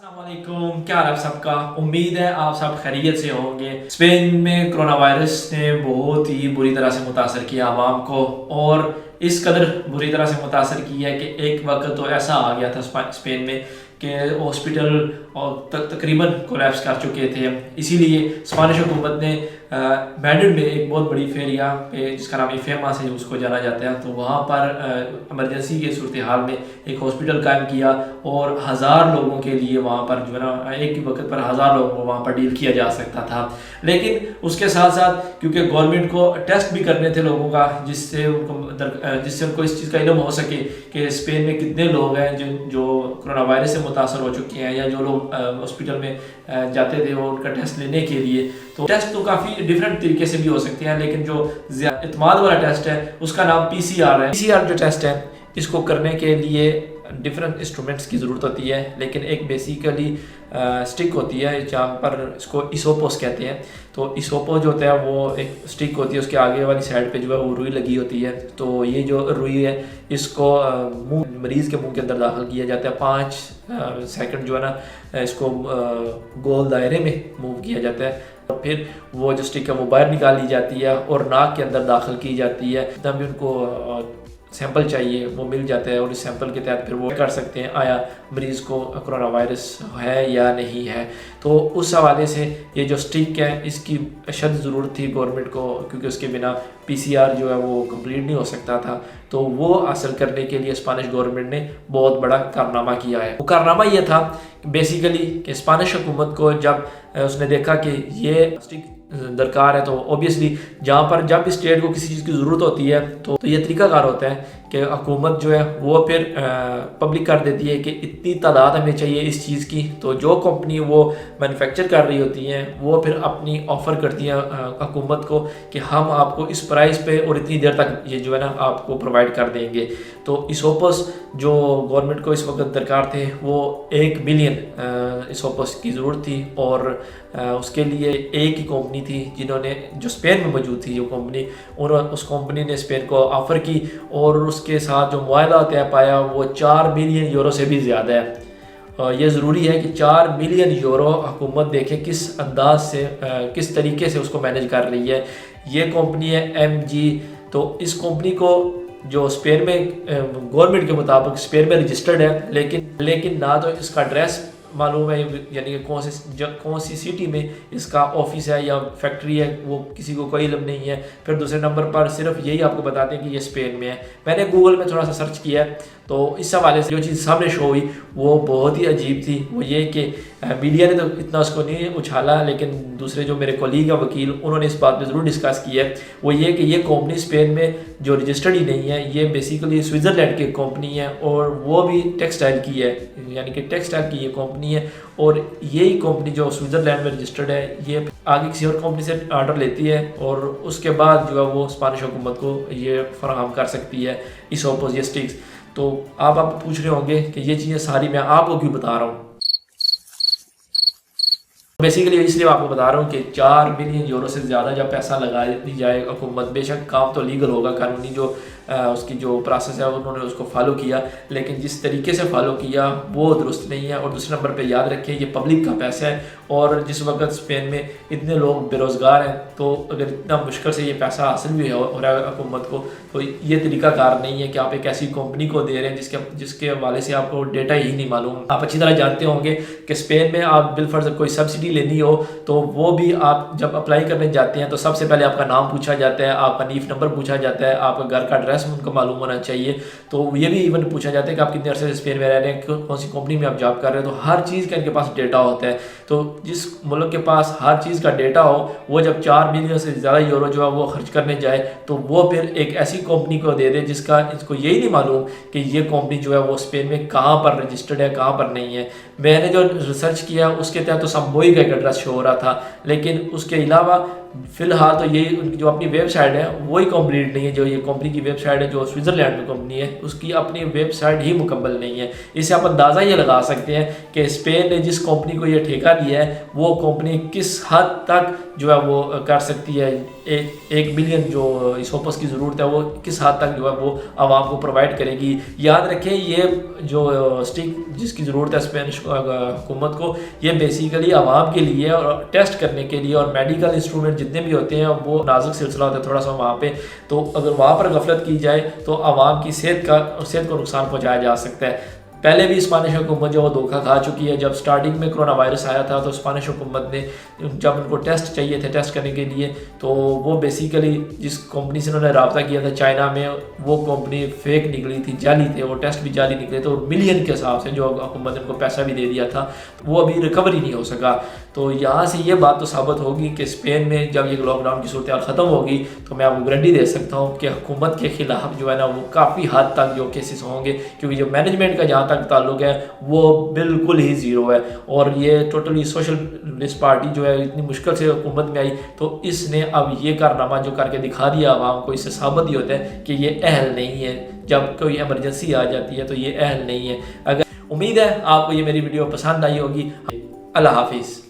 अस्सलाम वालेकुम, क्या हाल है आप सबका। उम्मीद है आप सब खैरियत से होंगे। स्पेन में कोरोना वायरस ने बहुत ही बुरी तरह से मुतासर किया आवाम को, और इस कदर बुरी तरह से मुतासर किया है कि एक वक्त तो ऐसा आ गया था स्पेन में कि हॉस्पिटल और तकरीबन कोलैप्स कर चुके थे। इसीलिए स्पेनिश हुकूमत ने मैड्रिड में एक बहुत बड़ी फेरिया पे जिसका नाम फेमस है उसको जाना जाता है, तो वहाँ पर इमरजेंसी के सूरत हाल में एक हॉस्पिटल कायम किया और 1000 लोगों के लिए वहाँ पर जो है ना एक ही वक्त पर 1000 लोगों को वहाँ पर डील किया जा सकता था। लेकिन उसके साथ साथ क्योंकि गवर्नमेंट को टेस्ट भी करने थे लोगों का, जिससे उनको इस चीज़ का इल्म हो सके कि स्पेन में कितने लोग हैं जो कोरोना वायरस से मुतासर हो चुके हैं, या जो लोग हॉस्पिटल में जाते थे वो उनका टेस्ट लेने के लिए। तो टेस्ट तो काफ़ी डिफरेंट तरीके से भी हो सकते हैं, लेकिन जो इत्माद वाला टेस्ट है उसका नाम PCR है। PCR जो टेस्ट है इसको करने के लिए डिफरेंट इंस्ट्रूमेंट्स की ज़रूरत होती है, लेकिन एक बेसिकली स्टिक होती है जहाँ पर इसको इसोपोस कहते हैं। तो इसोपो जो होता है वो एक स्टिक होती है, उसके आगे वाली साइड पे जो है वो रुई लगी होती है। तो ये जो रुई है इसको मरीज़ के मुंह के अंदर दाखिल किया जाता है। 5 सेकंड जो है ना इसको गोल दायरे में मूव किया जाता है, और फिर वो जो स्टिक है वो बाहर निकाल ली जाती है और नाक के अंदर दाखिल की जाती है। तब भी उनको सैंपल चाहिए वो मिल जाता है, और इस सैंपल के तहत फिर वो कर सकते हैं आया मरीज़ को कोरोना वायरस है या नहीं है। तो उस हवाले से ये जो स्टिक है इसकी अशद ज़रूरत थी गवर्नमेंट को, क्योंकि उसके बिना PCR जो है वो कंप्लीट नहीं हो सकता था। तो वो हासिल करने के लिए स्पेनिश गवर्नमेंट ने बहुत बड़ा कारनामा किया है। वो कारनामा ये था बेसिकली कि स्पेनिश हुकूमत को जब उसने देखा कि ये स्टिक दरकार है, तो ऑब्वियसली जहाँ पर जब स्टेट को किसी चीज़ की ज़रूरत होती है तो ये तरीक़ाकार होता है कि हुकूमत जो है वो फिर पब्लिक कर देती है कि इतनी तादाद हमें चाहिए इस चीज़ की। तो जो कंपनी वो मैन्युफैक्चर कर रही होती हैं वो फिर अपनी ऑफ़र करती हैं हुकूमत को कि हम आपको इस प्राइस पे और इतनी देर तक ये जो है ना आपको प्रोवाइड कर देंगे। तो इसोपस जो गवर्नमेंट को इस वक्त दरकार थे वो 1 मिलियन इसोपस की ज़रूरत थी, और उसके लिए एक ही कंपनी थी जिन्होंने जो स्पेन में मौजूद थी जो कंपनी, उन्होंने उस कंपनी ने स्पेन को ऑफ़र की, और उसके साथ जो मुआहदा तय पाया वो 4 बिलियन यूरो से भी ज़्यादा है। ये ज़रूरी है कि 4 बिलियन यूरो हुकूमत देखे किस अंदाज से किस तरीके से उसको मैनेज कर रही है। ये कंपनी है MG। तो इस कंपनी को जो स्पेन में गवर्नमेंट के मुताबिक स्पेन में रजिस्टर्ड है, लेकिन ना तो इसका एड्रेस मालूम है, यानी कि कौन सी सिटी में इसका ऑफिस है या फैक्ट्री है वो किसी को कोई इल्म नहीं है। फिर दूसरे नंबर पर सिर्फ यही आपको बताते हैं कि ये स्पेन में है। मैंने गूगल में थोड़ा सा सर्च किया है तो इस हवाले से जो चीज़ सामने शो हुई वो बहुत ही अजीब थी। वो ये कि मीडिया ने तो इतना उसको नहीं उछाला, लेकिन दूसरे जो मेरे कोलीग हैं वकील उन्होंने इस बात पे ज़रूर डिस्कस किया है। वो ये कि ये कंपनी स्पेन में जो रजिस्टर्ड ही नहीं है, ये बेसिकली स्विट्ज़रलैंड की कंपनी है, और वो भी टेक्सटाइल की है, यानी कि टेक्सटाइल की ये कंपनी है। और यही कंपनी जो स्विट्ज़रलैंड में रजिस्टर्ड है ये आगे किसी और कंपनी से ऑर्डर लेती है, और उसके बाद जो है वो स्पेनिश हुकूमत को ये फराहम कर सकती है इसोपोस ये स्टिक्स। तो आप पूछ रहे होंगे कि ये चीज़ें सारी मैं आपको क्यों बता रहा हूँ। बेसिकली इसलिए आपको बता रहा हूँ कि 4 बिलियन यूरो से ज़्यादा जब पैसा लगा दी जाए हुकूमत, बेशक काम तो लीगल होगा, कानूनी जो उसकी जो प्रोसेस है उन्होंने उसको फॉलो किया, लेकिन जिस तरीके से फॉलो किया वो दुरुस्त नहीं है। और दूसरे नंबर पे याद रखिए ये पब्लिक का पैसा है, और जिस वक्त स्पेन में इतने लोग बेरोज़गार हैं, तो अगर इतना मुश्किल से ये पैसा हासिल भी हो रहा है हुकूमत को, तो ये तरीक़ाकार नहीं है कि आप एक ऐसी कंपनी को दे रहे हैं जिसके हवाले से आपको डेटा ही नहीं मालूम। आप अच्छी तरह जानते होंगे कि स्पेन में आप बिलफर्ज कोई सब्सिडी लेनी हो तो वो भी आप जब अप्लाई करने जाते हैं तो सबसे पहले आपका नाम पूछा जाता है, आपका नीफ नंबर पूछा जाता है, आपका घर का एड्रेस उनको मालूम होना चाहिए। तो ये भी इवन पूछा जाता है कि आप कितने अरसे से स्पेन में रह रहे हैं, कौन सी कंपनी में आप जॉब कर रहे हैं। तो हर चीज़ का इनके पास डेटा होता है। तो जिस मुल्क के पास हर चीज़ का डेटा हो वो जब 4 बिलियन से ज़्यादा यूरो जो है वो खर्च करने जाए तो वो फिर एक ऐसी कंपनी को दे दे जिसका इसको यही नहीं मालूम कि ये कंपनी जो है वो स्पेन में कहाँ पर रजिस्टर्ड है कहाँ पर नहीं है। मैंने जो रिसर्च किया उसके तहत तो संबोई का एक एड्रेस शो हो रहा था, लेकिन उसके अलावा फ़िलहाल तो ये उनकी जो अपनी वेबसाइट है वही कंप्लीट नहीं है। जो ये कंपनी की वेबसाइट है जो स्विट्ज़रलैंड में कंपनी है उसकी अपनी वेबसाइट ही मुकम्मल नहीं है। इससे आप अंदाज़ा ये लगा सकते हैं कि स्पेन ने जिस कंपनी को ये ठेका दिया है वो कंपनी किस हद तक जो है वो कर सकती है। 1 बिलियन जो इसोपस की ज़रूरत है वो किस हद तक जो है वो आवाम को प्रोवाइड करेगी। याद रखें ये जो स्टिक जिसकी ज़रूरत है स्पेनिश حکومت کو، یہ بیسیکلی عوام کے لیے اور ٹیسٹ کرنے کے لیے، اور میڈیکل انسٹرومنٹ جتنے بھی ہوتے ہیں وہ نازک سلسلہ ہوتا ہے تھوڑا سا وہاں پہ، تو اگر وہاں پر غفلت کی جائے تو عوام کی صحت کو نقصان پہنچایا جا سکتا ہے۔ پہلے بھی اسپینش حکومت جو وہ دھوکہ کھا چکی ہے۔ جب سٹارٹنگ میں کرونا وائرس آیا تھا تو اسپینش حکومت نے جب ان کو ٹیسٹ چاہیے تھے ٹیسٹ کرنے کے لیے، تو وہ بیسیکلی جس کمپنی سے انہوں نے رابطہ کیا تھا چائنا میں، وہ کمپنی فیک نکلی تھی، جعلی تھے، وہ ٹیسٹ بھی جعلی نکلے تھے، اور ملین کے حساب سے جو حکومت نے ان کو پیسہ بھی دے دیا تھا، وہ ابھی ریکوری نہیں ہو سکا۔ تو یہاں سے یہ بات تو ثابت ہوگی کہ اسپین میں جب یہ لاک ڈاؤن کی صورتحال ختم ہوگی تو میں آپ کو گارنٹی دے سکتا ہوں کہ حکومت کے خلاف جو ہے نا وہ کافی حد تک جو کیسز ہوں گے، کیونکہ جو مینجمنٹ کا جہاں تک تعلق ہے وہ بالکل ہی زیرو ہے، اور یہ ٹوٹلی سوشلسٹ پارٹی جو ہے اتنی مشکل سے حکومت میں آئی، تو اس نے اب یہ کارنامہ جو کر کے دکھا دیا عوام کو، اس سے ثابت ہی ہوتا ہے کہ یہ اہل نہیں ہے، جب کوئی ایمرجنسی آ جاتی ہے تو یہ اہل نہیں ہے۔ اگر امید ہے آپ کو یہ میری ویڈیو پسند آئی ہوگی۔ اللہ حافظ۔